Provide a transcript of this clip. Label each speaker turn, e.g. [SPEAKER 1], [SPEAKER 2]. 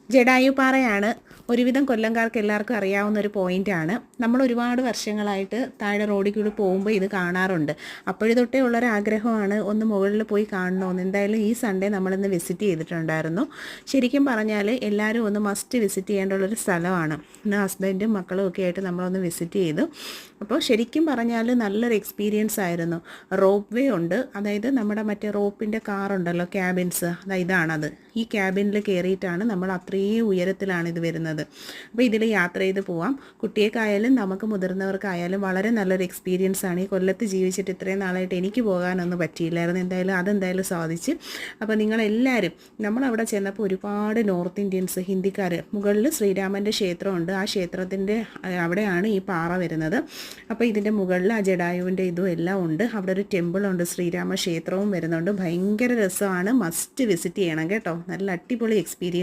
[SPEAKER 1] ജടായുപ്പാറയാണ് ഒരുവിധം കൊല്ലംകാർക്ക് എല്ലാവർക്കും അറിയാവുന്ന ഒരു പോയിൻ്റാണ്. നമ്മൾ ഒരുപാട് വർഷങ്ങളായിട്ട് താഴെ റോഡിൽ കൂടി പോകുമ്പോൾ ഇത് കാണാറുണ്ട്. അപ്പോഴേ തൊട്ടേ ഉള്ളൊരാഗ്രഹമാണ് ഒന്ന് മുകളിൽ പോയി കാണണമെന്ന്. എന്തായാലും ഈ സൺഡേ നമ്മളിന്ന് വിസിറ്റ് ചെയ്തിട്ടുണ്ടായിരുന്നു. ശരിക്കും പറഞ്ഞാൽ എല്ലാവരും ഒന്ന് മസ്റ്റ് വിസിറ്റ് ചെയ്യേണ്ടുള്ളൊരു സ്ഥലമാണ്. ഇന്ന് ഹസ്ബൻഡും മക്കളും ഒക്കെ ആയിട്ട് നമ്മളൊന്ന് വിസിറ്റ് ചെയ്തു. അപ്പോൾ ശരിക്കും പറഞ്ഞാൽ നല്ലൊരു എക്സ്പീരിയൻസ് ആയിരുന്നു. റോപ്പ് വേ ഉണ്ട്, അതായത് നമ്മുടെ മറ്റേ റോപ്പിൻ്റെ കാറുണ്ടല്ലോ, ക്യാബിൻസ്, ഇതാണത്. ഈ ക്യാബിനിൽ കയറിയിട്ടാണ് നമ്മൾ അത്രയും ഉയരത്തിലാണ് ഇത് വരുന്നത്. അപ്പോൾ ഇതിൽ യാത്ര ചെയ്ത് പോവാം. കുട്ടികൾക്കായാലും നമുക്ക് മുതിർന്നവർക്കായാലും വളരെ നല്ലൊരു എക്സ്പീരിയൻസ് ആണ്. ഈ കൊല്ലത്ത് ജീവിച്ചിട്ട് ഇത്രയും നാളായിട്ട് എനിക്ക് പോകാനൊന്നും പറ്റിയില്ലായിരുന്നു. അതെന്തായാലും സാധിച്ച്. അപ്പോൾ നിങ്ങളെല്ലാവരും, നമ്മളവിടെ ചെന്നപ്പോൾ ഒരുപാട് നോർത്ത് ഇന്ത്യൻസ്, ഹിന്ദിക്കാർ, മുകളിൽ ശ്രീരാമൻ്റെ ക്ഷേത്രമുണ്ട്. ആ ക്ഷേത്രത്തിൻ്റെ അവിടെയാണ് ഈ പാറ വരുന്നത്. അപ്പോൾ ഇതിൻ്റെ മുകളിൽ ആ ജടായുവിൻ്റെ ഇതും എല്ലാം ഉണ്ട്. അവിടെ ഒരു ടെമ്പിളുണ്ട്, ശ്രീരാമ ക്ഷേത്രവും വരുന്നുണ്ട്. ഭയങ്കര രസമാണ്. മസ്റ്റ് വിസിറ്റ് ചെയ്യണം കേട്ടോ. നല്ല അടിപൊളി എക്സ്പീരിയൻസ്